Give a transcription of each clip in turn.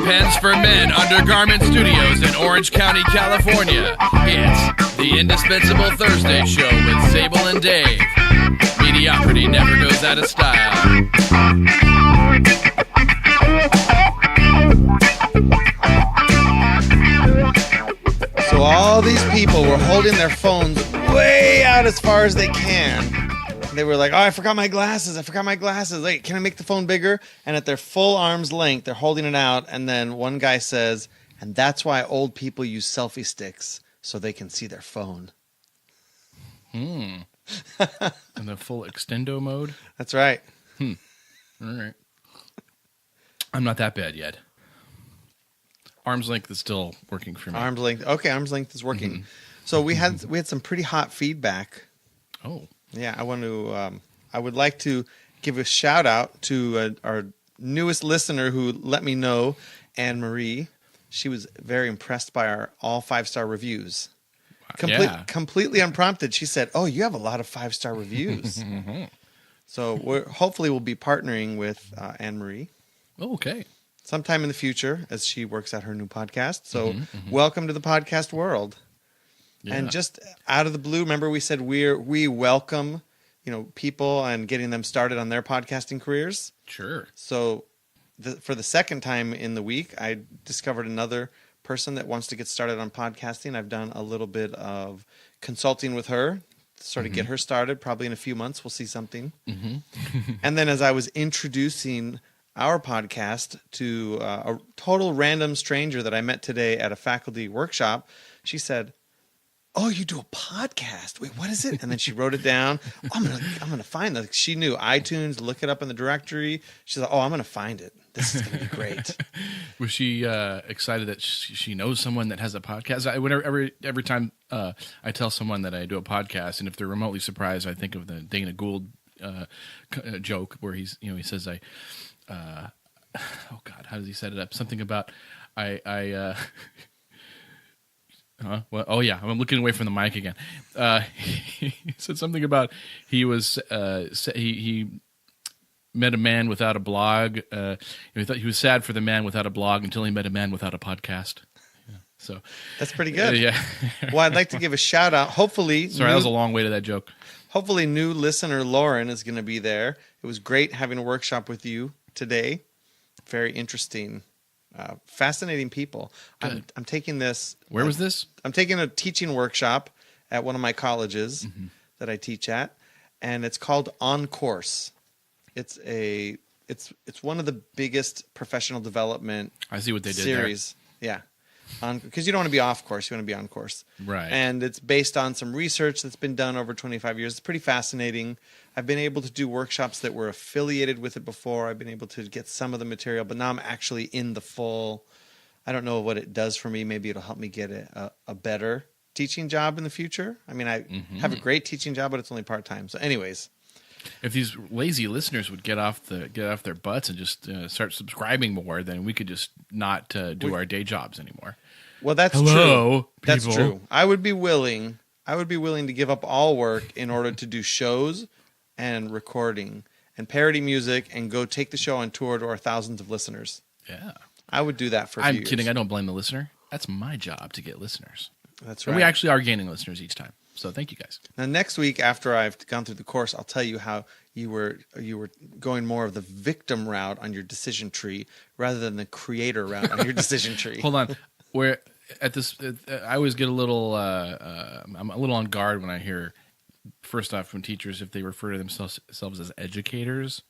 Pens for Men Undergarment Studios in Orange County, California. It's the Indispensable Thursday Show with Sable and Dave. Mediocrity never goes out of style. So all these people were holding their phones way out as far as they can. They were like, oh, I forgot my glasses. Wait, can I make the phone bigger? And at their full arm's length, they're holding it out. And then one guy says, and that's why old people use selfie sticks, so they can see their phone. In the full extendo mode? That's right. All right. I'm not that bad yet. Arm's length is still working for me. Arm's length. Okay, arm's length is working. Mm-hmm. So we had some pretty hot feedback. Oh. Yeah, I would like to give a shout out to our newest listener who let me know, Anne Marie. She was very impressed by our all 5-star reviews. Completely unprompted. She said, "Oh, you have a lot of 5-star reviews." So hopefully we'll be partnering with Anne Marie. Oh, okay. Sometime in the future as she works at her new podcast. So welcome to the podcast world. Yeah. And just out of the blue, remember we said we welcome, people and getting them started on their podcasting careers. Sure. So for the second time in the week, I discovered another person that wants to get started on podcasting. I've done a little bit of consulting with her to sort of get her started. Probably in a few months, we'll see something. And then as I was introducing our podcast to a total random stranger that I met today at a faculty workshop, she said, "Oh, you do a podcast? Wait, what is it?" And then she wrote it down. I'm gonna find that. She knew iTunes. Look it up in the directory. She's like, "Oh, I'm gonna find it. This is gonna be great." Was she excited that she knows someone that has a podcast? Every time I tell someone that I do a podcast, and if they're remotely surprised, I think of the Dana Gould joke where he says, oh God, how does he set it up? Something about Well, oh yeah, I'm looking away from the mic again. He said something about he was he met a man without a blog. He thought he was sad for the man without a blog until he met a man without a podcast. Yeah, so that's pretty good. Yeah. Well, I'd like to give a shout out. Hopefully, that was a long way to that joke. Hopefully, new listener Lauren is going to be there. It was great having a workshop with you today. Very interesting. Fascinating people. I'm taking this. Where was this? I'm taking a teaching workshop at one of my colleges that I teach at, and it's called On Course. It's one of the biggest professional development. I see what they did series. There. Yeah, because you don't want to be off course. You want to be on course. Right. And it's based on some research that's been done over 25 years. It's pretty fascinating. I've been able to do workshops that were affiliated with it before. I've been able to get some of the material, but now I'm actually in the full. I don't know what it does for me. Maybe it'll help me get a better teaching job in the future. I mean, I have a great teaching job, but it's only part-time. So anyways. If these lazy listeners would get off their butts and just start subscribing more, then we could just not do our day jobs anymore. Well, that's true. People. That's true. I would be willing to give up all work in order to do shows and recording and parody music and go take the show on tour to our thousands of listeners. Yeah. I would do that for a few years. I'm kidding. I don't blame the listener. That's my job to get listeners. That's right. And we actually are gaining listeners each time. So thank you guys. Now next week, after I've gone through the course, I'll tell you how you were going more of the victim route on your decision tree rather than the creator route on your decision tree. Hold on. Where at this, I always get a little. I'm a little on guard when I hear, first off, from teachers if they refer to themselves as educators.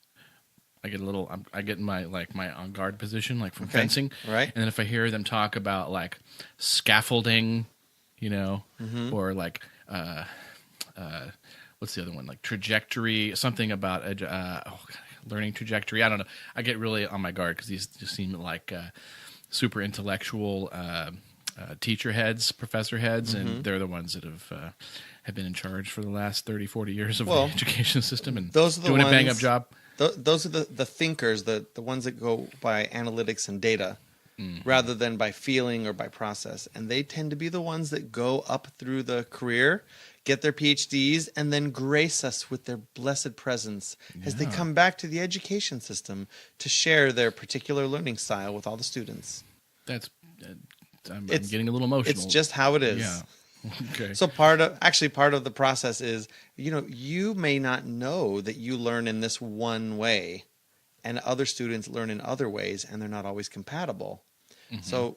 I get a little. I get in my on guard position, like from fencing, right? And then if I hear them talk about like scaffolding, or like. What's the other one? Like trajectory, something about learning trajectory. I don't know. I get really on my guard because these just seem like super intellectual teacher heads, professor heads, and they're the ones that have been in charge for the last 30, 40 years of the education system and those are the doing ones, a bang-up job. Those are the thinkers, the ones that go by analytics and data. Rather than by feeling or by process. And they tend to be the ones that go up through the career, get their PhDs, and then grace us with their blessed presence as they come back to the education system to share their particular learning style with all the students. That's I'm It's- getting a little emotional. It's just how it is. yeah. Okay. So part of the process is, you may not know that you learn in this one way and other students learn in other ways and they're not always compatible. So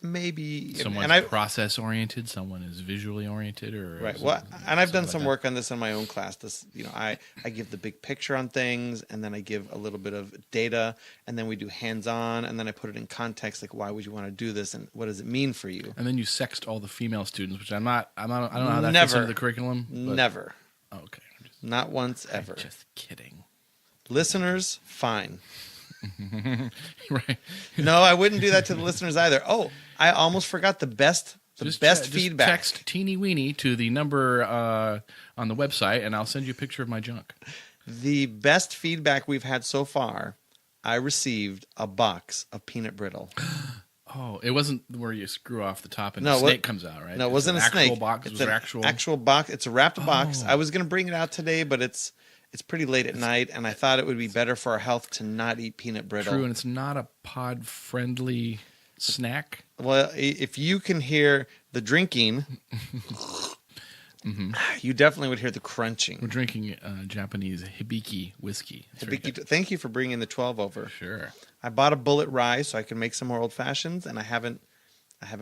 maybe Someone's process oriented, someone is visually oriented, or right. Well, and I've done something some like work on this in my own class. This, I give the big picture on things, and then I give a little bit of data, and then we do hands-on, and then I put it in context, like why would you want to do this, and what does it mean for you? And then you sext all the female students, which I don't know how that fits Never. into the curriculum. But, Never, oh, okay. I'm not once ever. just kidding. Listeners, fine. Right. No, I wouldn't do that to the listeners either. Oh, I almost forgot the best Just feedback. Text teeny weeny to the number on the website, and I'll send you a picture of my junk. The best feedback we've had so far, I received a box of peanut brittle. Oh, it wasn't where you screw off the top and No, the snake comes out, right? No, it It's wasn't an a snake. Actual box. It's It was an actual box. It's a wrapped box. Oh. I was going to bring it out today, but it's pretty late at night, and I thought it would be better for our health to not eat peanut brittle. True, and it's not a pod-friendly snack. Well, if you can hear the drinking, you definitely would hear the We're crunching. drinking Japanese hibiki whiskey. It's very good. Thank you for bringing the 12 over. Sure. I bought a bullet rye so I can make some more old fashions, and I haven't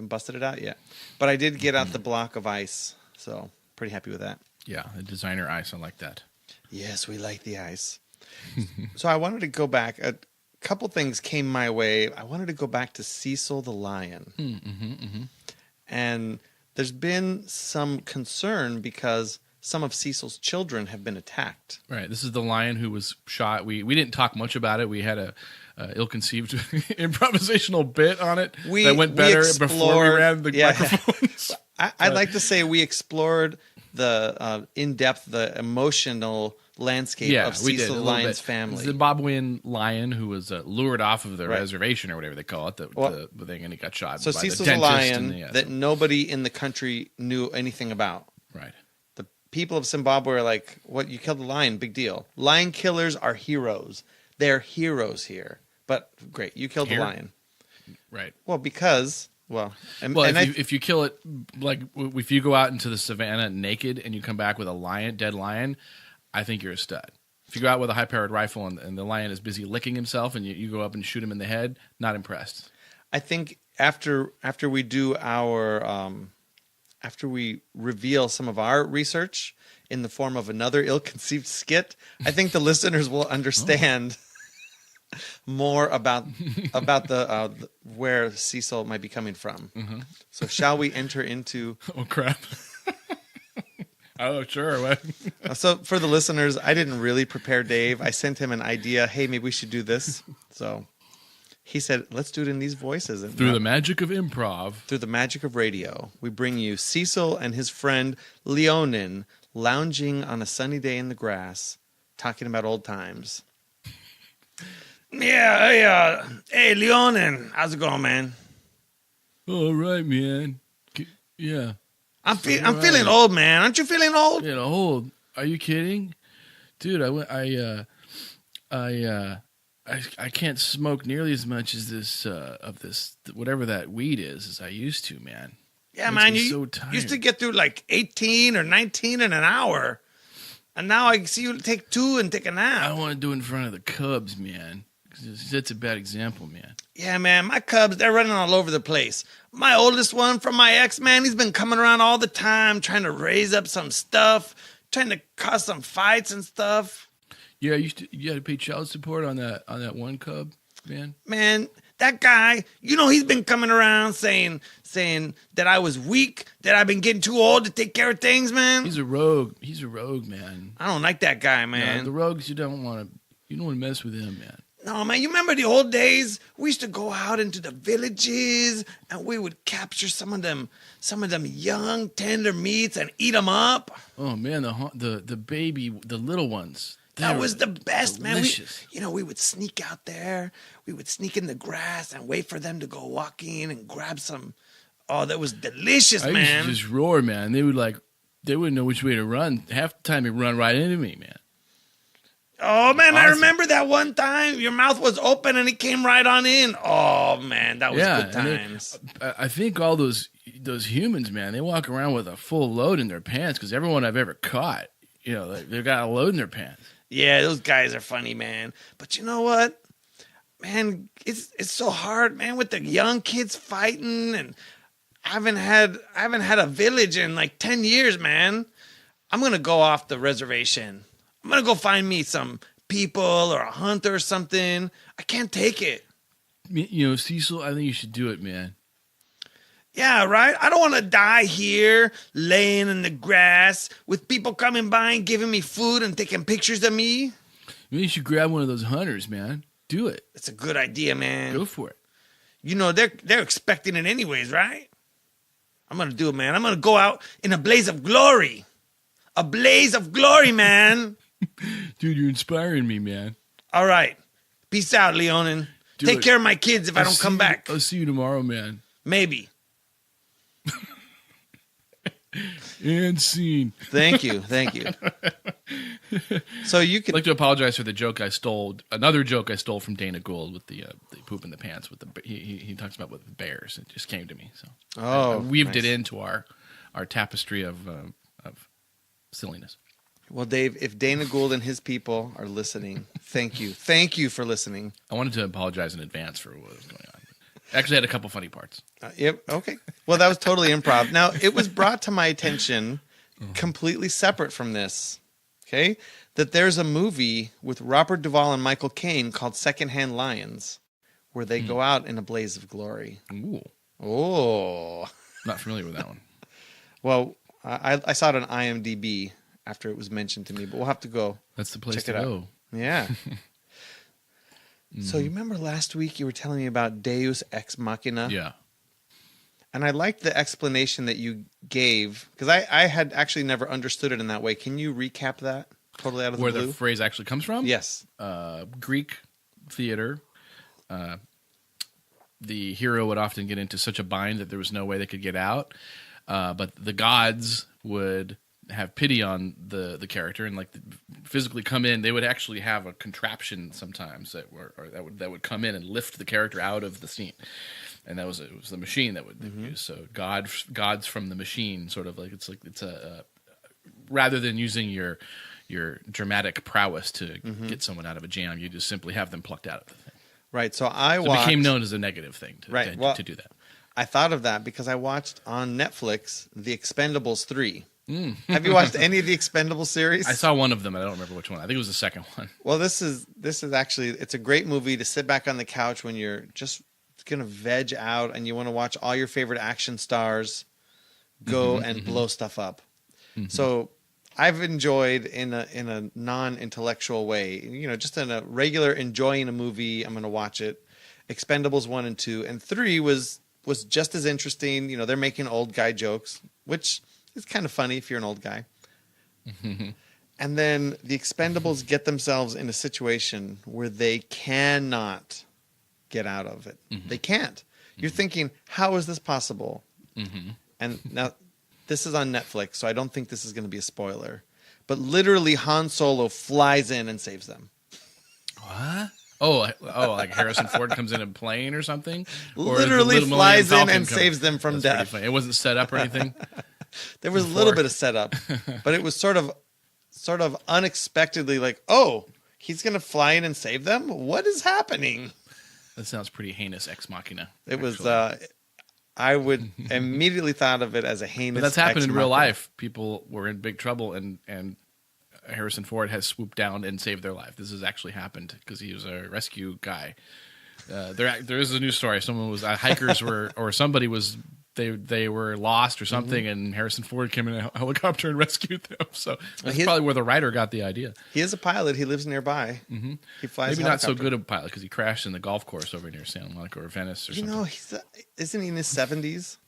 busted it out yet. But I did get out the block of ice, so pretty happy with that. Yeah, the designer ice. I like that. Yes, we like the ice. So I wanted to go back. A couple things came my way. I wanted to go back to Cecil the lion. And there's been some concern because some of Cecil's children have been attacked. Right. This is the lion who was shot. We didn't talk much about it. We had a ill-conceived improvisational bit on it that went better before we ran the microphones. I'd like to say we explored the in-depth, the emotional landscape of Cecil the lion's family. Zimbabwean lion who was lured off of the Right. reservation or whatever they call it, the thing, and he got shot. So by Cecil's the a dentist lion that nobody in the country knew anything about. Right. The people of Zimbabwe are like, what, you killed the lion, big deal. Lion killers are heroes. They're heroes here. But great, you killed the lion. Right. Well, because, if you kill it, like if you go out into the savannah naked and you come back with a dead lion, I think you're a stud. If you go out with a high-powered rifle and the lion is busy licking himself and you go up and shoot him in the head, not impressed. I think after we do our after we reveal some of our research in the form of another ill-conceived skit, I think the listeners will understand more about the where Cecil might be coming from. So shall we enter into? Oh crap! Oh sure. So for the listeners, I didn't really prepare Dave. I sent him an idea. Hey, maybe we should do this. So he said, "Let's do it in these voices." And Through the magic of improv. through the magic of radio, we bring you Cecil and his friend Leonin lounging on a sunny day in the grass, talking about old times. Yeah, hey, Leonin, how's it going, man? All right, man. Yeah. I'm feeling old, man. Aren't you feeling old? You know, old. Are you kidding, dude? I can't smoke nearly as much as this whatever that weed is as I used to, man. Yeah, Makes man. me You so tired. used to get through like 18 or 19 in an hour, and now I see you take 2 and take a nap. I want to do it in front of the Cubs, man. 'Cause that's a bad example, man. Yeah, man, my Cubs, they're running all over the place. My oldest one from my ex, man, he's been coming around all the time trying to raise up some stuff, trying to cause some fights and stuff. Yeah, you had to pay child support on that one Cub, man. Man, that guy, he's been coming around saying that I was weak, that I've been getting too old to take care of things, man. He's a rogue. He's a rogue, man. I don't like that guy, man. No, the rogues, you don't want to mess with him, man. No, man, you remember the old days? We used to go out into the villages and we would capture some of them young, tender meats and eat them up. Oh man, the baby, the little ones. That was the best, delicious. man. We would sneak out there. We would sneak in the grass and wait for them to go walking and grab some. Oh, that was delicious, I man. used to just roar, man. They wouldn't know which way to run. Half the time, they run right into me, man. Oh, man, I Awesome. remember that one time. Your mouth was open and it came right on in. Oh, man, that was Yeah, good and it- times. I think all those humans, man, they walk around with a full load in their pants because everyone I've ever caught, they've got a load in their pants. Yeah, those guys are funny, man. But you know what? Man, it's so hard, man, with the young kids fighting, and I haven't had a village in like 10 years, man. I'm going to go off the reservation. I'm going to go find me some people or a hunter or something. I can't take it. Cecil, I think you should do it, man. Yeah, right? I don't want to die here, laying in the grass, with people coming by and giving me food and taking pictures of me. Maybe you should grab one of those hunters, man. Do it. It's a good idea, man. Go for it. They're expecting it anyways, right? I'm going to do it, man. I'm going to go out in a blaze of glory. A blaze of glory, man. Dude, you're inspiring me, man. All right. Peace out, Leonin. Do Take it. care of my kids if I don't come back. I'll see you tomorrow, man. Maybe. And scene. Thank you. So you I'd could like to apologize for the joke I stole. Another joke I stole from Dana Gould with the poop in the pants. With he talks about with the bears. It just came to me, so I weaved it nice. into our tapestry of silliness. Well, Dave, if Dana Gould and his people are listening, thank you. Thank you for listening. I wanted to apologize in advance for what was going on. Actually, I had a couple funny parts. Yep. Okay. Well, that was totally improv. Now, it was brought to my attention completely separate from this. Okay. That there's a movie with Robert Duvall and Michael Caine called Secondhand Lions, where they go out in a blaze of glory. Ooh, Oh. not familiar with that one. Well, I saw it on IMDb after it was mentioned to me, but we'll have to go. That's the place Check to it out. go. Yeah. So you remember last week you were telling me about Deus Ex Machina? Yeah. And I liked the explanation that you gave, because I had actually never understood it in that way. Can you recap that totally out of Where the blue? the phrase actually comes from? Yes. Greek theater. The hero would often get into such a bind that there was no way they could get out. But the gods would have pity on the character and physically come in. They would actually have a contraption sometimes that would come in and lift the character out of the scene. And it was the machine that would use. So gods from the machine, sort of it's a rather than using your dramatic prowess to get someone out of a jam, you just simply have them plucked out of the thing. Right. So It became known as a negative thing to do that. I thought of that because I watched on Netflix The Expendables 3. Have you watched any of the Expendables series? I saw one of them. I don't remember which one. I think it was the second one. Well, this is actually, it's a great movie to sit back on the couch when you're just going to veg out and you want to watch all your favorite action stars go and blow stuff up. So I've enjoyed in a non-intellectual way, just in a regular enjoying a movie. I'm going to watch it. Expendables 1 and 2 and 3 was just as interesting. They're making old guy jokes, which is kind of funny if you're an old guy. And then the Expendables get themselves in a situation where they cannot get out of it. They can't. You're thinking, how is this possible? And now this is on Netflix, so I don't think this is going to be a spoiler. But literally Han Solo flies in and saves them. What? Oh, like Harrison Ford comes in a plane or something? Or Literally the flies Millennium in Falcon and saves them from That's pretty death. funny. It wasn't set up or anything? There was a little bit of setup, but it was sort of unexpectedly like, oh, he's going to fly in and save them? What is happening? That sounds pretty heinous, Ex Machina. It was, actually. I would immediately thought of it as a heinous. But that's happened Ex in real Machina. life. People were in big trouble, and Harrison Ford has swooped down and saved their life. This has actually happened because he was a rescue guy. There is a news story. Someone was hikers or somebody was they were lost or something, and Harrison Ford came in a helicopter and rescued them. So that's probably where the writer got the idea. He is a pilot. He lives nearby. He flies. Maybe a not so helicopter. good a pilot because he crashed in the golf course over near Santa Monica or Venice or something. Isn't he in his 70s?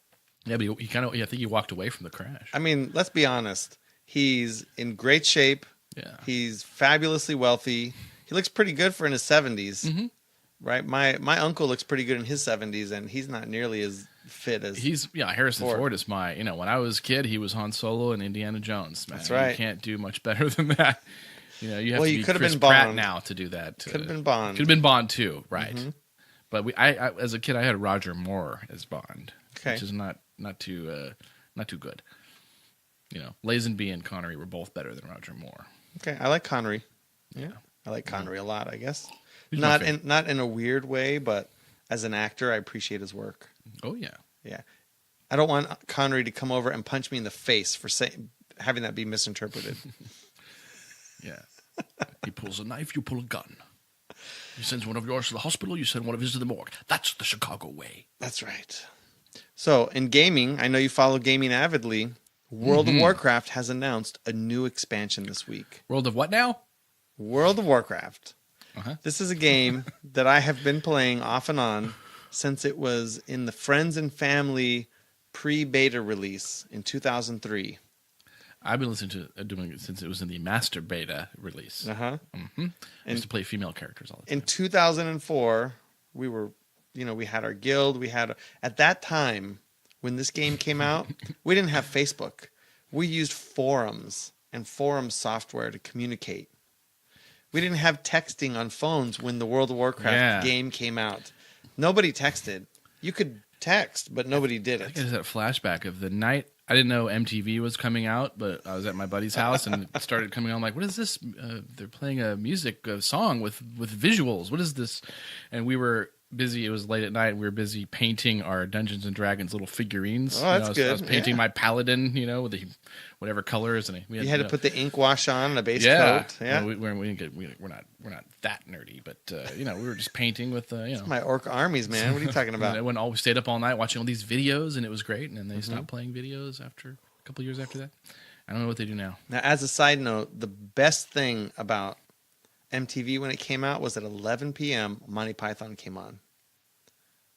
Yeah, but he kind of. I think he walked away from the crash. I mean, let's be honest. He's in great shape. Yeah. He's fabulously wealthy. He looks pretty good for in his 70s. Right? My uncle looks pretty good in his 70s, and he's not nearly as fit as Harrison Ford is when I was a kid, he was Han Solo and Indiana Jones. Man. That's right. You can't do much better than that. You know, you have Well, to you be could have Chris been Pratt Bond. now to do that. Could have been Bond. Could have been Bond too, right? But I as a kid, I had Roger Moore as Bond, which is not too good. You know, Lazenby and Connery were both better than Roger Moore. Okay, I like Connery. Yeah, I like Connery a lot. I guess Who's my not in a weird way, but as an actor, I appreciate his work. Oh yeah. Yeah, I don't want Connery to come over and punch me in the face for having that be misinterpreted. Yeah. He pulls a knife, you pull a gun. He sends one of yours to the hospital, you send one of his to the morgue. That's the Chicago way. That's right. So, in gaming, I know you follow gaming avidly. World of Warcraft has announced a new expansion this week. World of what now? World of Warcraft. Uh-huh. This is a game that I have been playing off and on since it was in the Friends and Family pre-beta release in 2003. I've been listening to doing it since it was in the master beta release. Uh-huh. I used to play female characters all the time. In 2004, we were, we had our guild. At that time, when this game came out, we didn't have Facebook. We used forums and forum software to communicate. We didn't have texting on phones when the World of Warcraft game came out. Nobody texted. You could text, but nobody did it. I get that flashback of the night. I didn't know MTV was coming out, but I was at my buddy's house and it started coming on. I'm like, what is this? They're playing a song with visuals. What is this? And we were busy. It was late at night. We were busy painting our Dungeons and Dragons little figurines. Oh, that's good. I was painting my paladin, with the whatever colors, and you had to put the ink wash on a base coat. Yeah, no, we're not that nerdy, but we were just painting with It's my orc armies, man. What are you talking about? I went always stayed up all night watching all these videos, and it was great. And then they stopped playing videos after a couple of years after that. I don't know what they do now. Now, as a side note, the best thing about MTV when it came out was at 11 p.m. Monty Python came on.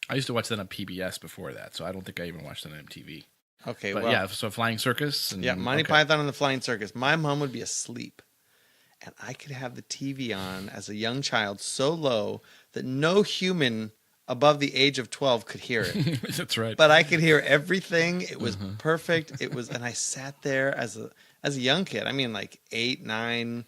I used to watch that on PBS before that, so I don't think I even watched it on MTV. Okay, but well, yeah, so Flying Circus. And, Monty Python and the Flying Circus. My mom would be asleep, and I could have the TV on as a young child so low that no human above the age of 12 could hear it. That's right. But I could hear everything. It was perfect. It was, and I sat there as a young kid. I mean, like 8, 9.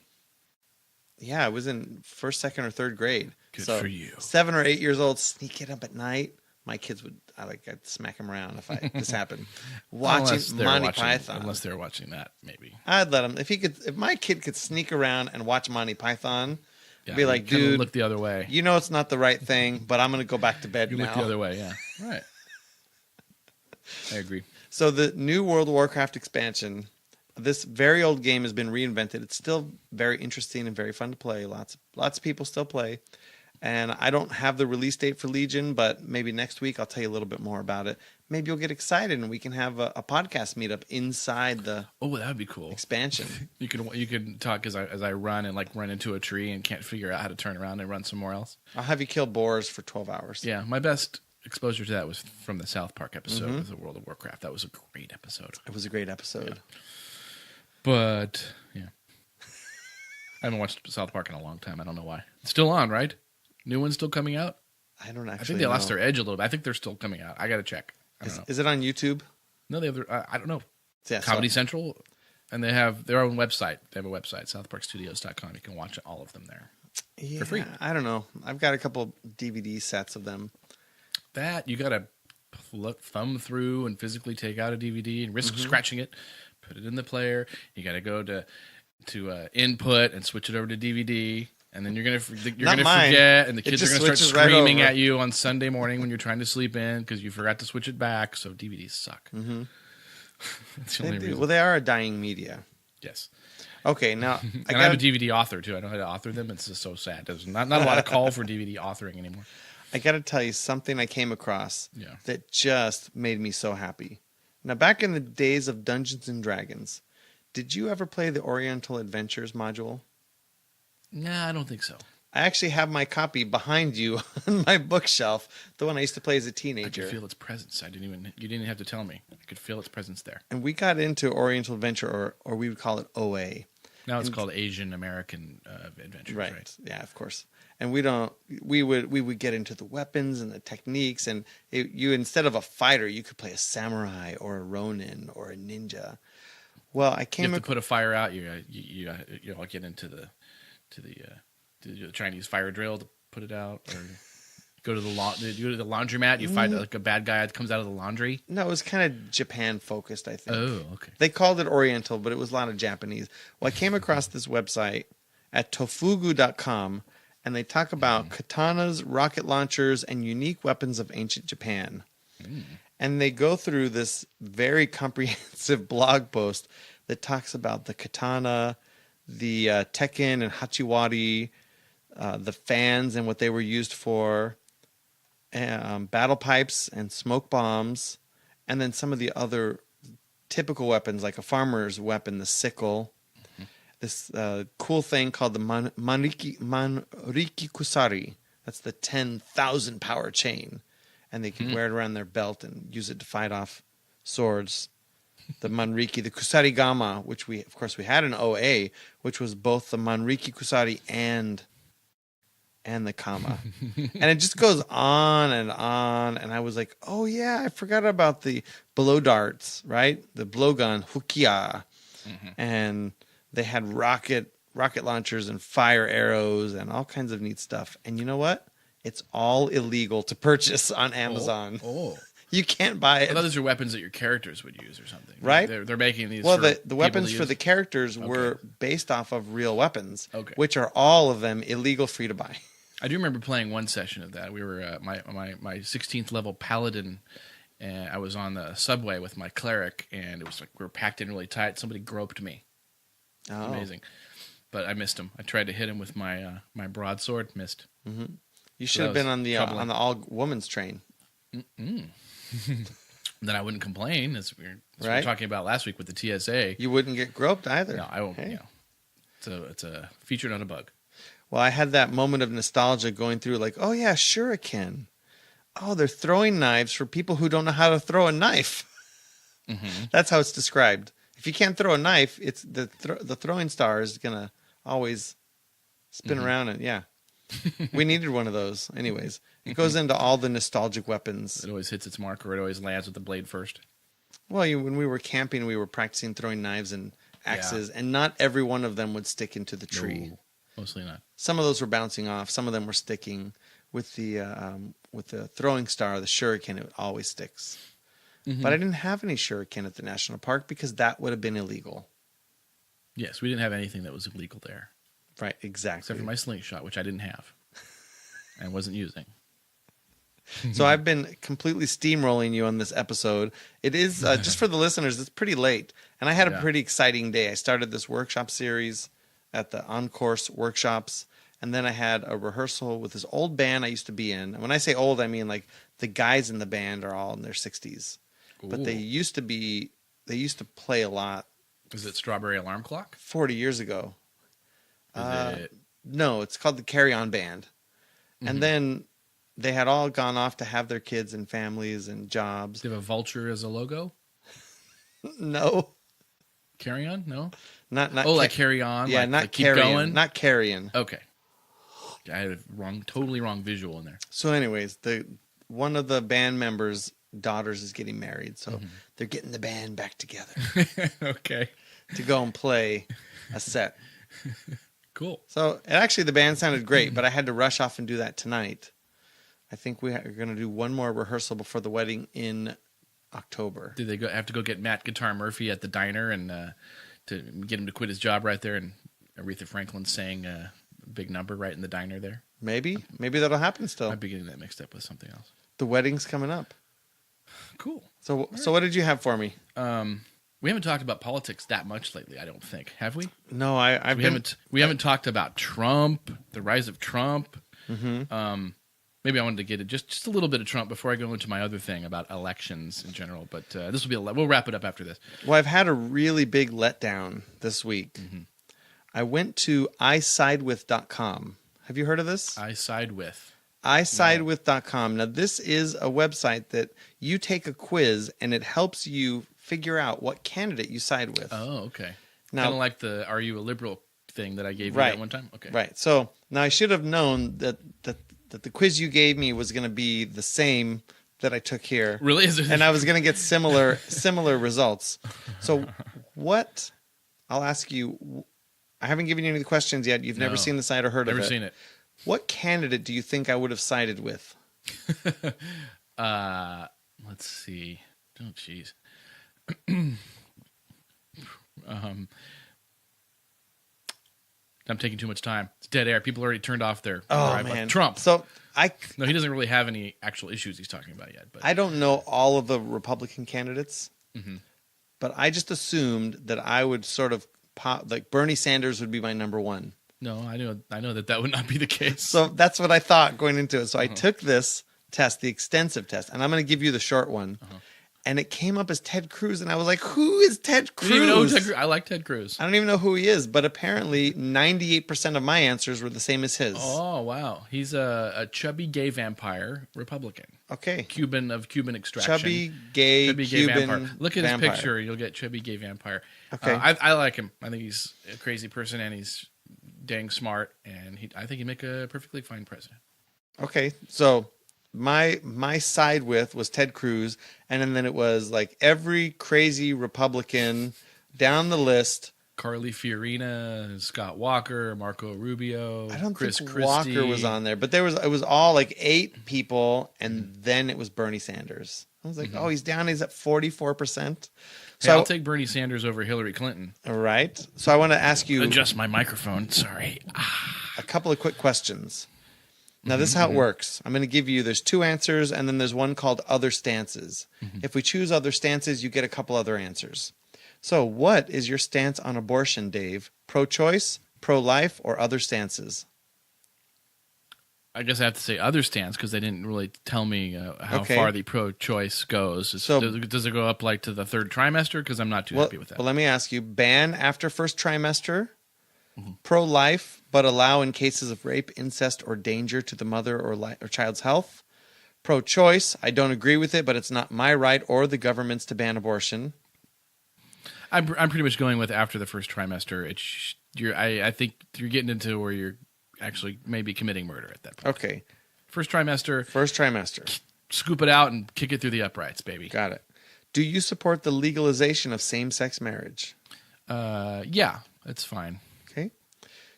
Yeah, I was in first, second, or third grade. Good for you. 7 or 8 years old, sneaking up at night. My kids I'd smack them around if this happened. Watching Monty Python. Unless they're watching that, maybe. I'd let him. If my kid could sneak around and watch Monty Python, Yeah, be like, dude, look the other way. You know it's not the right thing, but I'm going to go back to bed now. Look the other way, yeah. Right. I agree. So the new World of Warcraft expansion, this very old game has been reinvented. It's still very interesting and very fun to play. Lots of people still play. And I don't have the release date for Legion, but maybe next week I'll tell you a little bit more about it. Maybe you'll get excited and we can have a podcast meetup inside the that would be cool. Expansion. You could talk as I run and run into a tree and can't figure out how to turn around and run somewhere else. I'll have you kill boars for 12 hours. Yeah, my best exposure to that was from the South Park episode of the World of Warcraft. That was a great episode. It was a great episode. Yeah. But yeah, I haven't watched South Park in a long time. I don't know why. It's still on, right? New one's still coming out? I don't actually I think they lost their edge a little bit. I think they're still coming out. I got to check. Is it on YouTube? No, they have I don't know. Yeah, Comedy Central. And they have their own website. They have a website, southparkstudios.com. You can watch all of them there for free. I don't know. I've got a couple DVD sets of them. That, you got to thumb through and physically take out a DVD and risk scratching it, put it in the player. You got to go to input and switch it over to DVD. And then you're gonna forget, and the kids are gonna start screaming at you on Sunday morning when you're trying to sleep in because you forgot to switch it back. So DVDs suck. Mm-hmm. That's the only reason. Well, they are a dying media. Yes. Okay, now I'm a DVD author too. I know how to author them. It's just so sad. There's not a lot of call for DVD authoring anymore. I got to tell you something I came across that just made me so happy. Now, back in the days of Dungeons and Dragons, did you ever play the Oriental Adventures module? Nah, I don't think so. I actually have my copy behind you on my bookshelf, the one I used to play as a teenager. I could feel its presence. You didn't have to tell me. I could feel its presence there. And we got into Oriental Adventure, or we would call it OA. Now it's called Asian American Adventures, right? Yeah, of course. And we would get into the weapons and the techniques, and you instead of a fighter, you could play a samurai or a ronin or a ninja. Well, I came. You have to put a fire out. You get into the to the Chinese fire drill to put it out, or go to the laundromat? You find like a bad guy that comes out of the laundry. No, it was kind of Japan focused, I think. Oh, okay. They called it Oriental, but it was a lot of Japanese. Well, I came across this website at tofugu.com, and they talk about katanas, rocket launchers, and unique weapons of ancient Japan. And they go through this very comprehensive blog post that talks about the katana, the tekken and hachiwari, the fans and what they were used for, battle pipes and smoke bombs, and then some of the other typical weapons like a farmer's weapon, the sickle, this cool thing called the manriki kusari. That's the 10,000 power chain, and they could wear it around their belt and use it to fight off swords. The manriki, the kusari gama, which we had in OA, which was both the manriki kusari and the kama. And it just goes on. And I was like, oh yeah, I forgot about the blow darts, right? The blowgun, hukia. And they had rocket launchers and fire arrows and all kinds of neat stuff. And you know what? It's all illegal to purchase on Amazon. Oh. You can't buy it. I thought those are weapons that your characters would use or something. Right? They're making these. Well, for the weapons people for the characters were based off of real weapons, which are all of them illegal, free to buy. I do remember playing one session of that. We were my 16th level paladin, and I was on the subway with my cleric, and it was like we were packed in really tight. Somebody groped me. Oh. Amazing. But I missed him. I tried to hit him with my my broadsword, missed. You should have been on the all women's train. Then I wouldn't complain. That's weird. That's what we Right? were talking about last week with the TSA. You wouldn't get groped either. No, I won't. Hey. You know, it's a feature, not a bug. Well, I had that moment of nostalgia going through, like, oh yeah, shuriken. Oh, they're throwing knives for people who don't know how to throw a knife. That's how it's described. If you can't throw a knife, it's the throwing star is gonna always spin around, and yeah, we needed one of those. Anyways, it goes into all the nostalgic weapons. It always hits its mark, or it always lands with the blade first. Well, when we were camping, we were practicing throwing knives and axes, and not every one of them would stick into the tree. No, mostly not. Some of those were bouncing off. Some of them were sticking. With the throwing star, the shuriken, it always sticks. But I didn't have any shuriken at the national park because that would have been illegal. Yes, we didn't have anything that was illegal there, Right, exactly. except for my slingshot, which I didn't have and wasn't using. So I've been completely steamrolling you on this episode. It is, just for the listeners, it's pretty late. And I had a pretty exciting day. I started this workshop series at the On-Course workshops. And then I had a rehearsal with this old band I used to be in. And when I say old, I mean like the guys in the band are all in their 60s. But they used to play a lot. Is it Strawberry Alarm Clock? 40 years ago. Is it? No, it's called the Carry On Band. And then they had all gone off to have their kids and families and jobs. Do you have a vulture as a logo? No. Carry On? No? Not like Carry On? Yeah, like, not like keep carrying. going? Not carrying. Okay. I had a totally wrong visual in there. So anyways, one of the band members' daughters is getting married. So they're getting the band back together Okay. to go and play a set. Cool. So actually the band sounded great, but I had to rush off and do that tonight. I think we are going to do one more rehearsal before the wedding in October. Did they have to go get Matt Guitar Murphy at the diner and to get him to quit his job right there? And Aretha Franklin sang a big number right in the diner there? Maybe that'll happen still. I'd be getting that mixed up with something else. The wedding's coming up. Cool. So what did you have for me? We haven't talked about politics that much lately, I don't think. Have we? No, We haven't talked about Trump, the rise of Trump. Maybe I wanted to get it just a little bit of Trump before I go into my other thing about elections in general. But this will be we'll wrap it up after this. Well, I've had a really big letdown this week. I went to isidewith.com. Have you heard of this? I side with. isidewith.com. Now, this is a website that you take a quiz and it helps you figure out what candidate you side with. Oh, okay. Now, kind of like the "Are you a liberal?" thing that I gave you Right. that one time. Okay. Right. So now I should have known that the quiz you gave me was going to be the same that I took here. Really? Is it? And I was going to get similar results. So I'll ask you, I haven't given you any questions yet. You've never No. seen the site or heard of it. Never seen it. What candidate do you think I would have sided with? Let's see. Oh, jeez. I'm taking too much time. It's dead air. People already turned off their Oh, iPod. man. Trump. So No, he doesn't really have any actual issues he's talking about yet. But I don't know all of the Republican candidates, Mm-hmm. but I just assumed that I would sort of like Bernie Sanders would be my number one. no, I know that would not be the case. So that's what I thought going into it. So I Uh-huh. took this test, the extensive test, and I'm going to give you the short one. Uh-huh. And it came up as Ted Cruz, and I was like, "Who is Ted I Cruz?" don't even know who Ted Cruz. I like Ted Cruz. I don't even know who he is, but apparently 98% of my answers were the same as his. Oh wow, he's a chubby gay vampire Republican, Okay. Cuban extraction. Chubby, gay, Cuban vampire. Look at vampire. his picture. You'll get chubby gay vampire. Okay. I like him. I think he's a crazy person and he's dang smart. And I think he'd make a perfectly fine president. Okay, so my side with was Ted Cruz, and then it was like every crazy Republican down the list. Carly Fiorina, Scott Walker, Marco Rubio, I don't Chris think Christie. Walker was on there, but it was all like 8 people, and then it was Bernie Sanders. I was like, oh, he's down. He's at 44%. Hey, So I'll take Bernie Sanders over Hillary Clinton. all right. So I want to ask you Adjust my microphone. Sorry. a couple of quick questions. Now, this is how it works. I'm going to give you, there's 2 answers, and then there's one called other stances. If we choose other stances, you get a couple other answers. So what is your stance on abortion, Dave? Pro-choice, pro-life, or other stances? I guess I have to say other stance because they didn't really tell me how Okay. far the pro-choice goes. So- Does it go up like to the 3rd trimester? Because I'm not too happy with that. Well, let me ask you, ban after first trimester, pro-life, but allow in cases of rape, incest, or danger to the mother or child's health. Pro-choice, I don't agree with it, but it's not my right or the government's to ban abortion. I'm pretty much going with after the 1st trimester. I think you're getting into where you're actually maybe committing murder at that point. Okay, 1st trimester, first trimester. scoop it out and kick it through the uprights, baby. Got it. Do you support the legalization of same-sex marriage? Yeah, that's fine. Okay.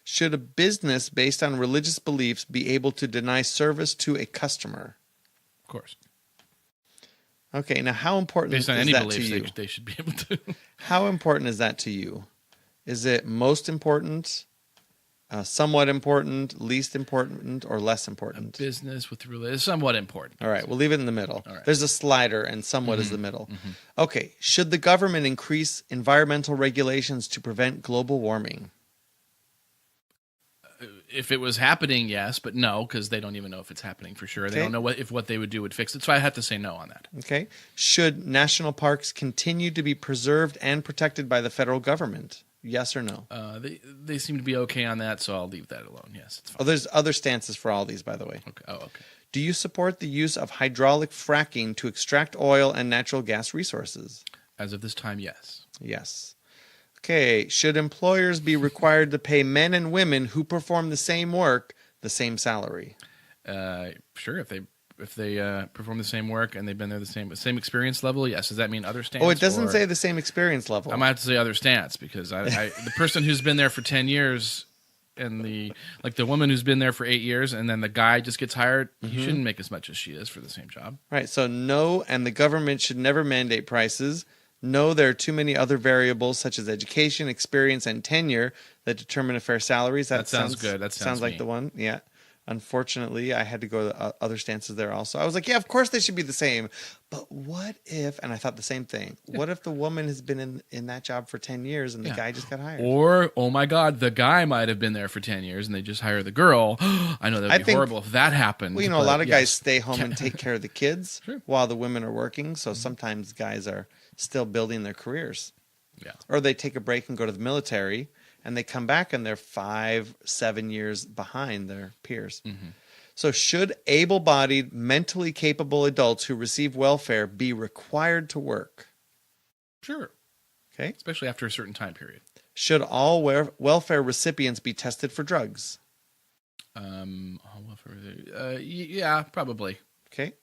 Should a business based on religious beliefs be able to deny service to a customer? Of course. Okay, now how important Based on is any that to beliefs, you? they should be able to. How important is that to you? Is it most important, somewhat important, least important, or less important? Business with religion is somewhat important. All right, we'll leave it in the middle. All right. There's a slider, and somewhat is the middle. Okay, should the government increase environmental regulations to prevent global warming? If it was happening, yes, but no, because they don't even know if it's happening for sure. They Okay. don't know what they would do would fix it. So I have to say no on that. Okay, should national parks continue to be preserved and protected by the federal government? Yes or no? They seem to be okay on that, so I'll leave that alone. Yes, it's Oh, fine. there's other stances for all these, by the way. Okay. Oh, okay. Do you support the use of hydraulic fracking to extract oil and natural gas resources? As of this time, yes. Yes. Okay, should employers be required to pay men and women who perform the same work the same salary? Sure. If they perform the same work and they've been there the same experience level, yes. Does that mean other stance? Oh, it doesn't or- say the same experience level. I might have to say other stance because the person who's been there for 10 years and the woman who's been there for 8 years and then the guy just gets hired, he shouldn't make as much as she is for the same job. Right, so no, and the government should never mandate prices. No, there are too many other variables such as education, experience, and tenure that determine a fair salaries. That sounds good. That sounds like me. the one. Yeah. Unfortunately, I had to go to other stances there also. I was like, yeah, of course they should be the same. But what if, and I thought the same thing, what if the woman has been in that job for 10 years and the Yeah. guy just got hired? Or, oh my God, the guy might have been there for 10 years and they just hire the girl. I know that I would be think- horrible if that happened. Well, you know, a but lot of guys yes. stay home and take care of the kids Sure. while the women are working. So sometimes guys are still building their careers. Yeah. Or they take a break and go to the military and they come back and they're 5-7 years behind their peers. So should able-bodied, mentally capable adults who receive welfare be required to work? Sure. Okay. Especially after a certain time period. Should all welfare recipients be tested for drugs? Yeah, probably. Okay.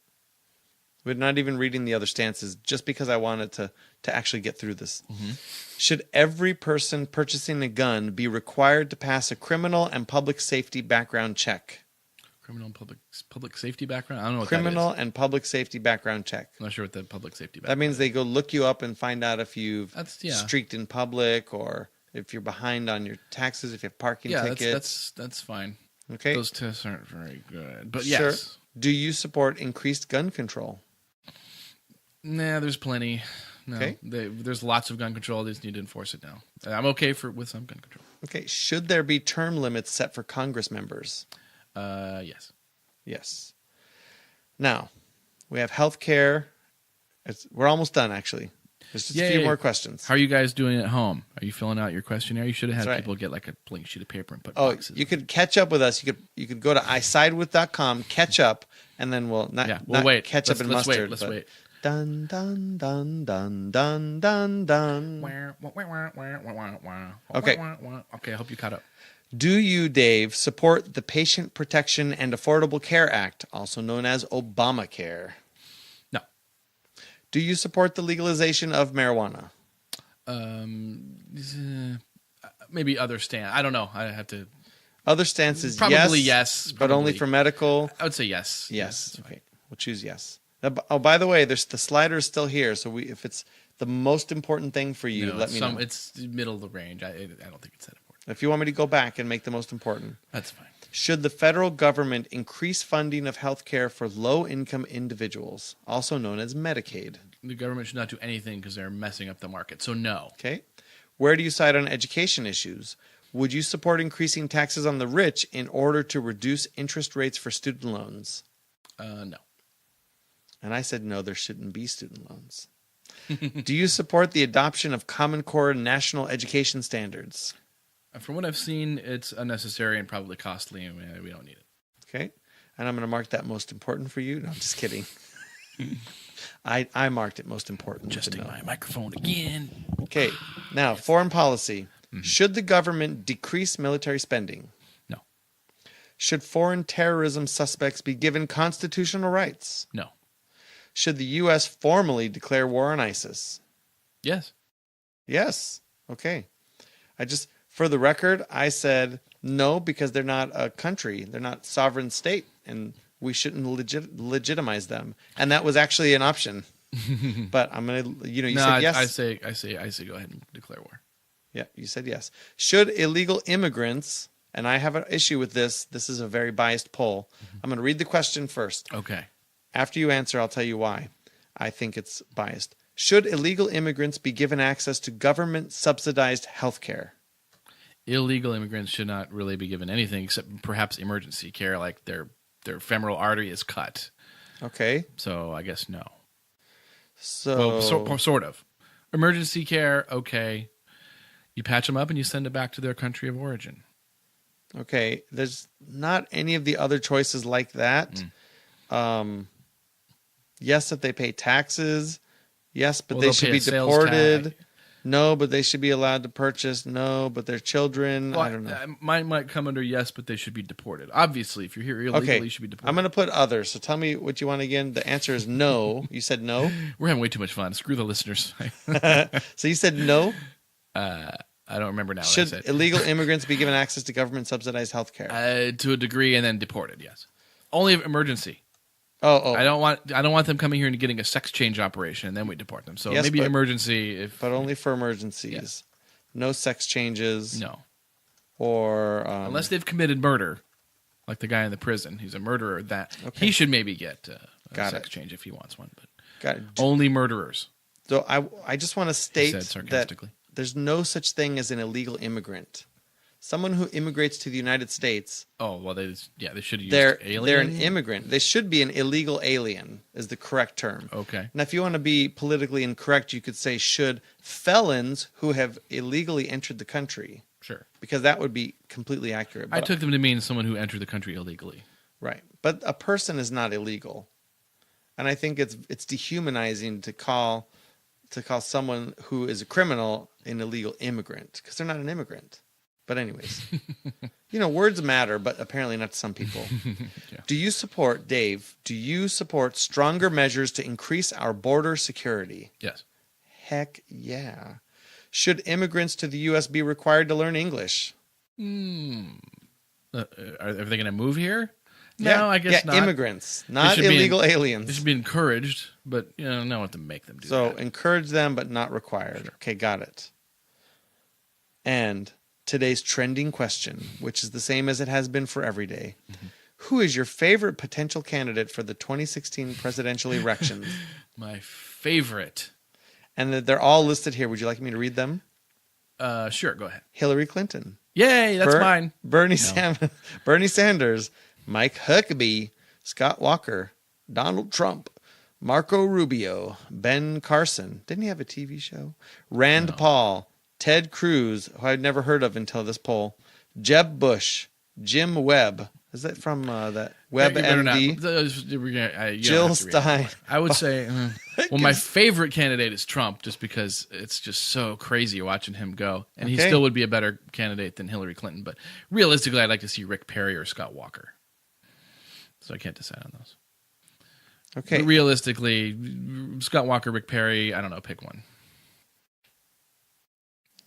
We're not even reading the other stances just because I wanted to actually get through this. Mm-hmm. Should every person purchasing a gun be required to pass a criminal and public safety background check? Criminal and public safety background? I don't know what Criminal that is. and public safety background check. I'm not sure what the public safety That background means they go look you up and find out if you've That's streaked in public or if you're behind on your taxes, if you have parking tickets. That's fine. Okay. Those tests aren't very good. But Sure. yes. Do you support increased gun control? Nah, there's plenty. No, Okay. There's lots of gun control. They just need to enforce it now. I'm okay with some gun control. Okay. Should there be term limits set for Congress members? Yes. Yes. Now, we have health care. We're almost done, actually. There's just a few Yay. more questions. How are you guys doing at home? Are you filling out your questionnaire? You should have had That's right. people get like a blank sheet of paper and put Oh, boxes. you could catch up with us. You could go to isidewith.com, catch up, and then we'll not, Yeah, not wait. ketchup and mustard. Let's but wait. Dun, dun, dun, dun, dun, dun, dun. Okay. Okay, I hope you caught up. Do you, Dave, support the Patient Protection and Affordable Care Act, also known as Obamacare? No. Do you support the legalization of marijuana? Maybe other stand. I don't know. I have to. Other stances, Probably yes. yes, But only probably. for medical? I would say yes. Yes. that's fine. Okay. We'll choose yes. Oh, by the way, the slider is still here. So if it's the most important thing for you, No, let me know. It's middle of the range. I don't think it's that important. If you want me to go back and make the most important. That's fine. Should the federal government increase funding of health care for low-income individuals, also known as Medicaid? The government should not do anything because they're messing up the market. So no. Okay. Where do you side on education issues? Would you support increasing taxes on the rich in order to reduce interest rates for student loans? No. And I said no, there shouldn't be student loans. Do you support the adoption of Common Core national education standards? From what I've seen, it's unnecessary and probably costly, and we don't need it. Okay. And I'm going to mark that most important for you. No, I'm just kidding. I marked it most important. Adjusting but no. my microphone again. Okay. Now, foreign policy. Mm-hmm. Should the government decrease military spending? No. Should foreign terrorism suspects be given constitutional rights? No. Should the U.S. formally declare war on ISIS? Yes. Yes. Okay. For the record, I said no because they're not a country. They're not sovereign state, and we shouldn't legitimize them. And that was actually an option. But I'm going to, you said yes. I say go ahead and declare war. Yeah, you said yes. Should illegal immigrants, and I have an issue with this is a very biased poll. I'm going to read the question first. Okay. After you answer, I'll tell you why I think it's biased. Should illegal immigrants be given access to government-subsidized health care? Illegal immigrants should not really be given anything except perhaps emergency care, like their femoral artery is cut. Okay. So I guess no. So, Sort of. Emergency care, okay. You patch them up and you send it back to their country of origin. okay, there's not any of the other choices like that. Yes, if they pay taxes. Yes, but Well, they they'll should pay be a sales deported. tag. No, but they should be allowed to purchase. No, but their children. Well, I don't know. Mine might come under yes, but they should be deported. Obviously, if you're here illegally, Okay, you should be deported. I'm going to put others. So tell me what you want again. The answer is no. You said no. We're having way too much fun. Screw the listeners. So you said no. I don't remember now what I Should said. illegal immigrants be given access to government subsidized health care? To a degree, and then deported. Yes, only if emergency. Oh, I don't want them coming here and getting a sex change operation, and then we deport them. So Yes, maybe but- emergency. If but only for emergencies. Yes. No sex changes. no, Or unless they've committed murder, like the guy in the prison. He's a murderer. That he should maybe get a Got sex it. change if he wants one. But got it. only murderers. So I just want to He state said that sarcastically. there's no such thing as an illegal immigrant. Someone who immigrates to the United States, Oh well, they should use they're alien. an immigrant. They should be an illegal alien is the correct term. Okay. Now, if you want to be politically incorrect, you could say should felons who have illegally entered the country, Sure. because that would be completely accurate. I But- took them to mean someone who entered the country illegally. right, but a person is not illegal, and I think it's dehumanizing to call someone who is a criminal an illegal immigrant because they're not an immigrant. But anyways, words matter, but apparently not to some people. Yeah. Do you support, Dave, stronger measures to increase our border security? Yes. Heck yeah. Should immigrants to the U.S. be required to learn English? Are they going to move here? No, Yeah. I guess not. Immigrants, not should be illegal They aliens. should be encouraged, but not what to make them do. So that. encourage them, but not required. Sure. Okay, got it. And today's trending question, which is the same as it has been for every day. Mm-hmm. Who is your favorite potential candidate for the 2016 presidential elections? My favorite. And they're all listed here. Would you like me to read them? Sure, go ahead. Hillary Clinton. Yay, that's mine. Bernie Sanders, Mike Huckabee, Scott Walker, Donald Trump, Marco Rubio, Ben Carson. Didn't he have a TV show? Rand Paul, Ted Cruz, who I'd never heard of until this poll, Jeb Bush, Jim Webb. Is that from that WebMD? Jill Stein. I would say, well, my favorite candidate is Trump, just because it's just so crazy watching him go, and he Okay. still would be a better candidate than Hillary Clinton. But realistically, I'd like to see Rick Perry or Scott Walker. So I can't decide on those. Okay. But realistically, Scott Walker, Rick Perry, I don't know, pick one.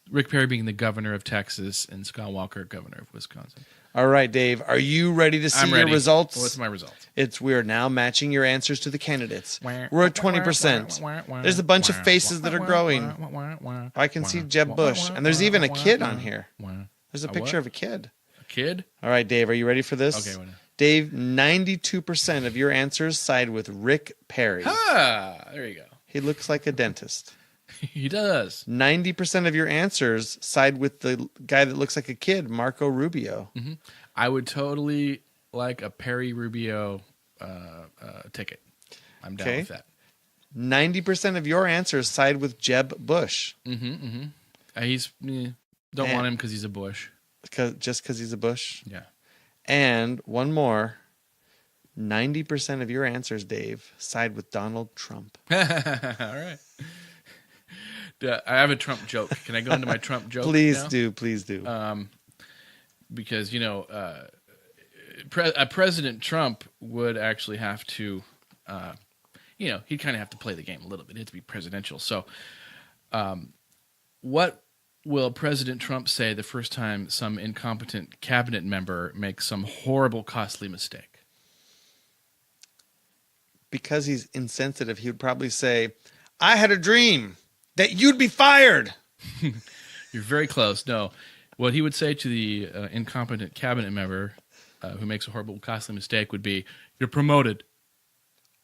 Rick Perry being the governor of Texas and Scott Walker, governor of Wisconsin. All right, Dave. Are you ready to see I'm your ready. results? What's my result? We're now matching your answers to the candidates. We're at 20%. There's a bunch of faces that are growing. I can see Jeb Bush, and there's even a kid on here. There's a picture of a kid. A kid? All right, Dave, are you ready for this? Okay, wait. Dave, 92% of your answers side with Rick Perry. Ah, there you go. He looks like a dentist. He does. 90% of your answers side with the guy that looks like a kid, Marco Rubio. Mm-hmm. I would totally like a Perry Rubio ticket. I'm down with that. 90% of your answers side with Jeb Bush. Don't want him because he's a Bush. Just because he's a Bush? Yeah. And one more. 90% of your answers, Dave, side with Donald Trump. All right. I have a Trump joke. Can I go into my Trump joke? Please now? do. Please do. Because, President Trump would actually have to, he'd kind of have to play the game a little bit. It'd be presidential. So, what will President Trump say the first time some incompetent cabinet member makes some horrible, costly mistake? Because he's insensitive, he would probably say, I had a dream that you'd be fired. You're very close. No. What he would say to the incompetent cabinet member who makes a horrible, costly mistake would be, you're promoted.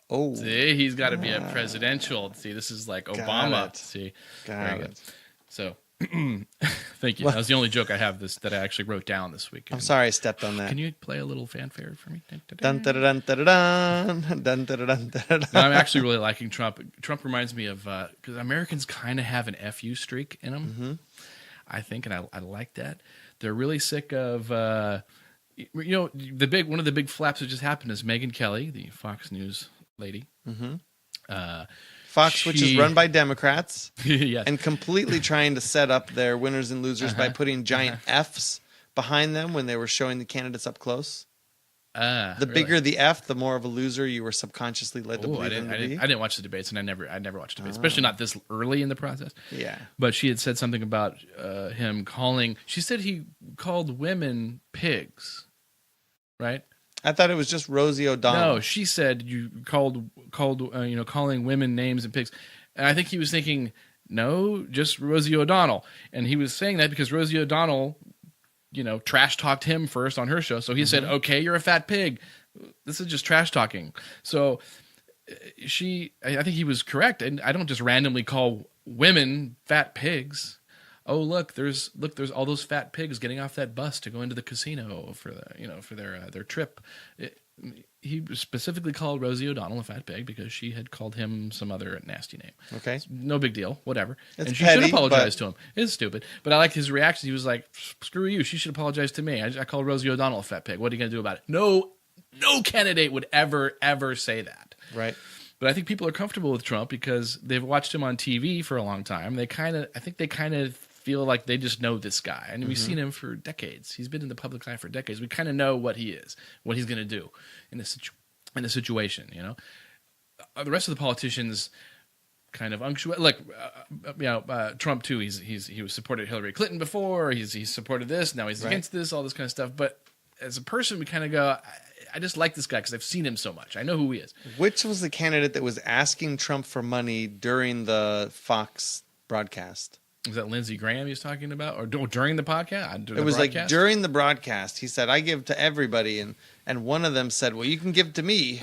Oh. See, he's got to be a presidential. See, this is like Obama. See, Got it. So, thank you. That was the only joke I have that I actually wrote down this week. I'm sorry I stepped on that. Can you play a little fanfare for me? Dun, dun, dun, dun, dun, dun, dun, dun, dun, dun. No, I'm actually really liking Trump. Trump reminds me of because Americans kind of have an FU streak in them. Mm-hmm. I think, and I like that. They're really sick of one of the big flaps that just happened is Megyn Kelly, the Fox News lady. Mm-hmm. Fox, which is run by Democrats, yes. and completely trying to set up their winners and losers by putting giant Fs behind them when they were showing the candidates up close. The bigger the F, the more of a loser you were subconsciously led to believe him to be. I didn't watch the debates, and I never watched debates, especially not this early in the process. Yeah. But she had said something about him calling. She said he called women pigs, right? I thought it was just Rosie O'Donnell. No, she said you called calling women names and pigs, and I think he was thinking no, just Rosie O'Donnell, and he was saying that because Rosie O'Donnell, trash talked him first on her show, so he said, "Okay, you're a fat pig." This is just trash talking. So I think he was correct, and I don't just randomly call women fat pigs. Oh, look, there's all those fat pigs getting off that bus to go into the casino for their trip. He specifically called Rosie O'Donnell a fat pig because she had called him some other nasty name. Okay. It's no big deal, whatever. It's and she petty, should apologize to him. It's stupid. But I liked his reaction. He was like, screw you. She should apologize to me. I called Rosie O'Donnell a fat pig. What are you going to do about it? No candidate would ever say that. Right. But I think people are comfortable with Trump because they've watched him on TV for a long time. I think they kind of feel like they just know this guy. And we've seen him for decades. He's been in the public eye for decades. We kind of know what he is, what he's going to do in a situation, you know. The rest of the politicians kind of unctuous, like Trump too. He was supported Hillary Clinton before. He's supported this. Now he's against this. All this kind of stuff. But as a person, we kind of go, I just like this guy because I've seen him so much. I know who he is. Which was the candidate that was asking Trump for money during the Fox broadcast? Was that Lindsey Graham he was talking about, or during the podcast? It was like during the broadcast. He said, "I give to everybody," and one of them said, "Well, you can give to me."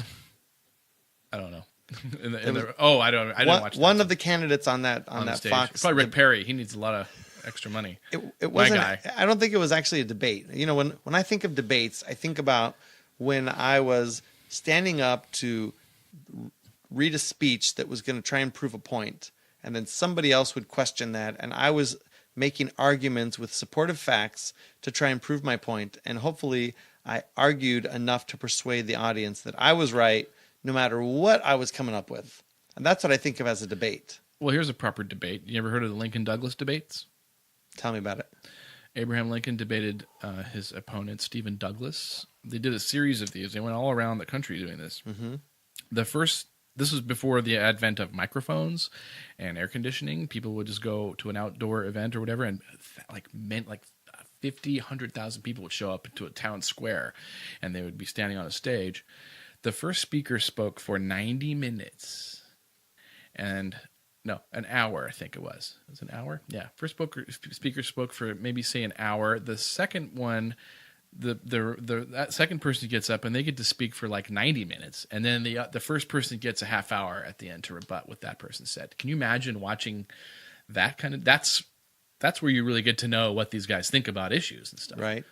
I don't know. I didn't watch that. One of the candidates on that stage. Fox. Probably Rick Perry. He needs a lot of extra money. It wasn't. I don't think it was actually a debate. You know, when I think of debates, I think about when I was standing up to read a speech that was going to try and prove a point, and then somebody else would question that, and I was making arguments with supportive facts to try and prove my point, and hopefully I argued enough to persuade the audience that I was right, no matter what I was coming up with. And that's what I think of as a debate. Well, here's a proper debate. You ever heard of the Lincoln-Douglas debates? Tell me about it. Abraham Lincoln debated his opponent, Stephen Douglas. They did a series of these. They went all around the country doing this. Mm-hmm. This was before the advent of microphones and air conditioning. People would just go to an outdoor event or whatever, and like 50, 100,000 people would show up into a town square, and they would be standing on a stage. The first speaker spoke for 90 minutes, and no, an hour, I think it was. It was an hour? Yeah. First speaker spoke for maybe, say, an hour. The second one, that second person gets up, and they get to speak for like 90 minutes. And then the first person gets a half hour at the end to rebut what that person said. Can you imagine watching that kind of... That's where you really get to know what these guys think about issues and stuff. Right.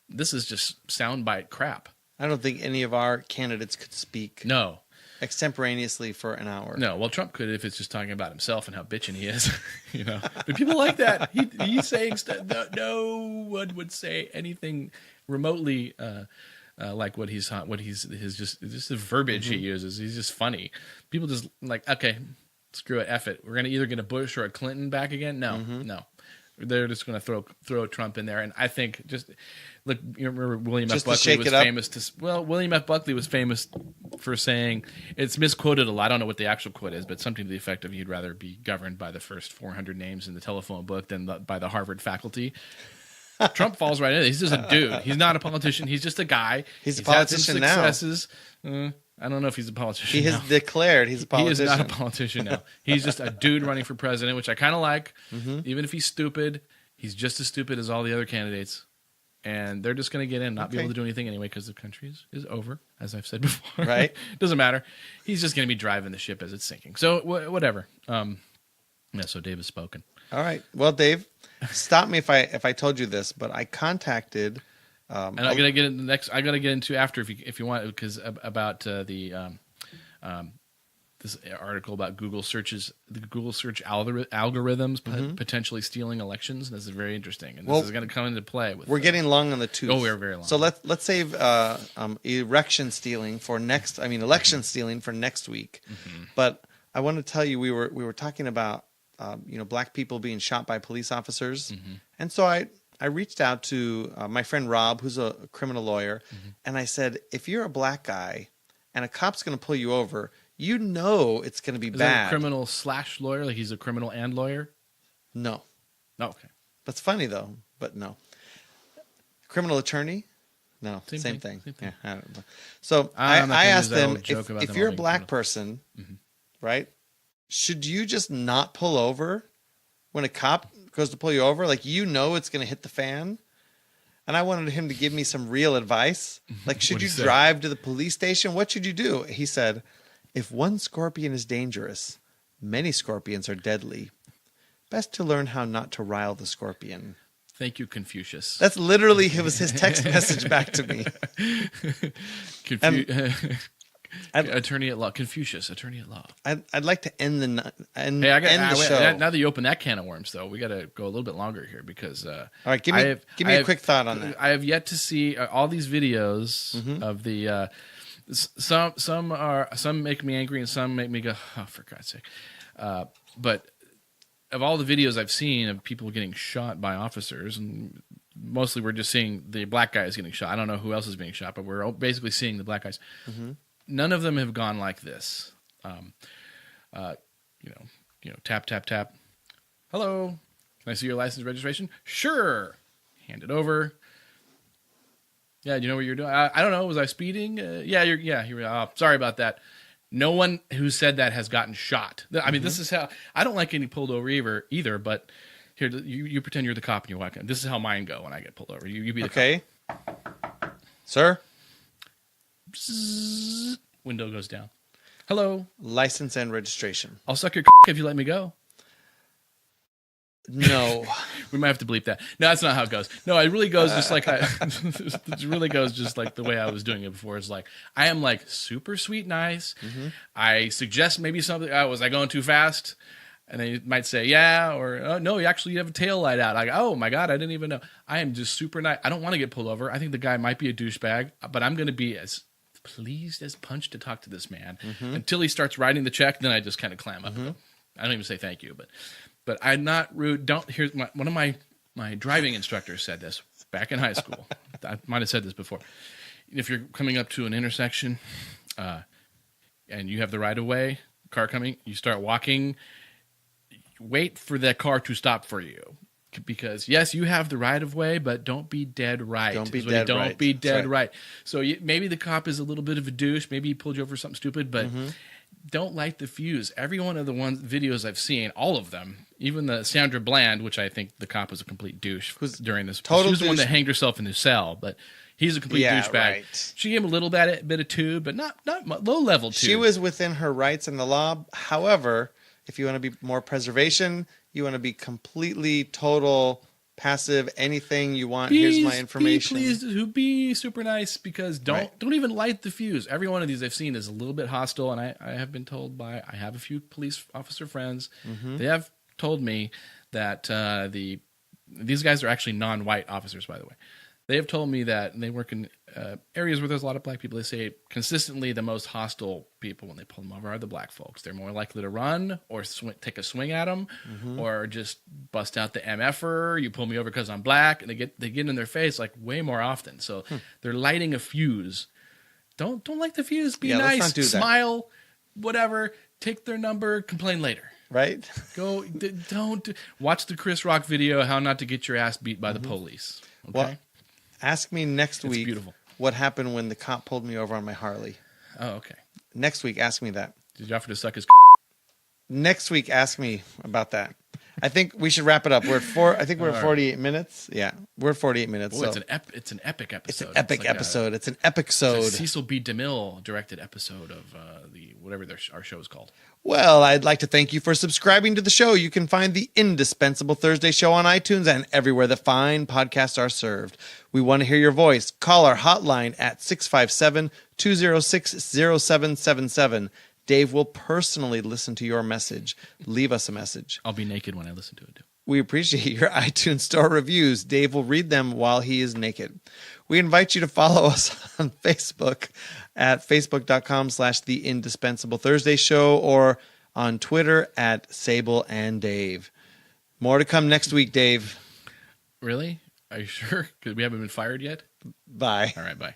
This is just soundbite crap. I don't think any of our candidates could speak. No. Extemporaneously for an hour. No, well, Trump could if it's just talking about himself and how bitching he is, you know. But people like that. He's saying stuff. No one would say anything remotely like what he's just the verbiage he uses. He's just funny. People just like, okay, screw it, F it. We're either gonna Bush or a Clinton back again. No, no. They're just going to throw Trump in there, and I think just look. You remember William F. Buckley was famous. William F. Buckley was famous for saying, it's misquoted a lot. I don't know what the actual quote is, but something to the effect of, "You'd rather be governed by the first 400 names in the telephone book than by the Harvard faculty." Trump falls right in. He's just a dude. He's not a politician. He's just a guy. He's a politician now. Successes. I don't know if he's a politician. He has declared he's a politician. He is not a politician now. He's just a dude running for president, which I kind of like. Even if he's stupid, he's just as stupid as all the other candidates. And they're just going to get in, not be able to do anything anyway because the country is over, as I've said before. Right. Doesn't matter. He's just going to be driving the ship as it's sinking. So whatever. So Dave has spoken. All right. Well, Dave, stop me if I told you this, but I contacted... and I'm gonna get into next. I gotta get into after if you want, because about this article about Google searches, the Google search algorithms potentially stealing elections. And this is very interesting, and this is going to come into play. We're getting long on the tooth. Oh, we're very long. So let's save election stealing for next week. But I want to tell you, we were talking about black people being shot by police officers, and so I reached out to my friend Rob, who's a criminal lawyer, and I said, if you're a black guy and a cop's going to pull you over, you know it's going to be bad. Is that a criminal / lawyer? Like he's a criminal and lawyer? No. Oh, okay. That's funny, though, but no. Criminal attorney? No, same thing. Yeah, I don't know. So I asked them, if you're a black person, right, should you just not pull over when a cop goes to pull you over? Like, it's going to hit the fan. And I wanted him to give me some real advice. Like, should you drive to the police station? What should you do? He said, if one scorpion is dangerous, many scorpions are deadly. Best to learn how not to rile the scorpion. Thank you, Confucius. That's literally, it was his text message back to me. Attorney at law, Confucius, attorney at law. I'd like to end the show. Now that you open that can of worms, though, we got to go a little bit longer here because. All right, give me a quick thought on that. I have yet to see all these videos of the. Some make me angry and some make me go, oh, for God's sake! But of all the videos I've seen of people getting shot by officers, and mostly we're just seeing the black guys getting shot. I don't know who else is being shot, but we're basically seeing the black guys. Mm-hmm. None of them have gone like this. Tap, tap, tap. Hello. Can I see your license registration? Sure. Hand it over. Yeah, do you know what you're doing? I don't know. Was I speeding? Sorry about that. No one who said that has gotten shot. I mean, This is how, I don't like getting pulled over either, but here, you pretend you're the cop and you're walking. This is how mine go when I get pulled over. You be the cop. Sir? Bzzz, window goes down. Hello. License and registration. I'll suck your if you let me go. No. We might have to bleep that. No, that's not how it goes. No, it really goes just like it really goes just like the way I was doing it before. It's like I am like super sweet, nice. Mm-hmm. I suggest maybe something. Was I going too fast? And they might say, yeah, or oh, no, you have a tail light out. Like, oh my God, I didn't even know. I am just super nice. I don't want to get pulled over. I think the guy might be a douchebag, but I'm going to be as pleased as punch to talk to this man until he starts writing the check. Then I just kind of clam up. I don't even say thank you, but I'm not rude. Here's one of my driving instructors said this back in high school. I might have said this before. If you're coming up to an intersection and you have the right of way, car coming, you start walking, wait for that car to stop for you. Because yes, you have the right of way, but don't be dead right. Don't be dead right. Don't be dead right. So maybe the cop is a little bit of a douche. Maybe he pulled you over for something stupid, but don't light the fuse. Every one of the videos I've seen, all of them, even the Sandra Bland, which I think the cop was a complete douche during this. She was the one that hanged herself in the cell, but he's a complete douchebag. Right. She gave him a little bit of two, but not low level two. She was within her rights in the law. However, if you want to be more preservation, you want to be completely total passive. Anything you want. Here's my information. Be super nice, because don't even light the fuse. Every one of these I've seen is a little bit hostile, and I have been told I have a few police officer friends. They have told me that these guys are actually non-white officers, by the way. They have told me that they work in areas where there's a lot of black people. They say consistently the most hostile people when they pull them over are the black folks. They're more likely to run or take a swing at them or just bust out the MFer. You pull me over because I'm black, and they get in their face like way more often. So they're lighting a fuse. Don't light the fuse. Be nice. Let's not do that. Smile. Whatever. Take their number. Complain later. Right? Don't watch the Chris Rock video, How Not to Get Your Ass Beat by the Police. Okay. Well, ask me next week what happened when the cop pulled me over on my Harley. Oh, okay. Next week, ask me that. Did you offer to suck his Next week, ask me about that. I think we should wrap it up. We're at 48 minutes. Yeah, we're at 48 minutes. Boy, so. It's an epic episode. It's an epic episode. It's an episode. It's a Cecil B. DeMille directed episode of whatever our show is called. Well, I'd like to thank you for subscribing to the show. You can find the Indispensable Thursday Show on iTunes and everywhere that fine podcasts are served. We want to hear your voice. Call our hotline at 657-206-0777. Dave will personally listen to your message. Leave us a message. I'll be naked when I listen to it. We appreciate your iTunes Store reviews. Dave will read them while he is naked. We invite you to follow us on Facebook at facebook.com/The Indispensable Thursday Show or on Twitter at Sable and Dave. More to come next week, Dave. Really? Are you sure? Because we haven't been fired yet? Bye. All right, bye.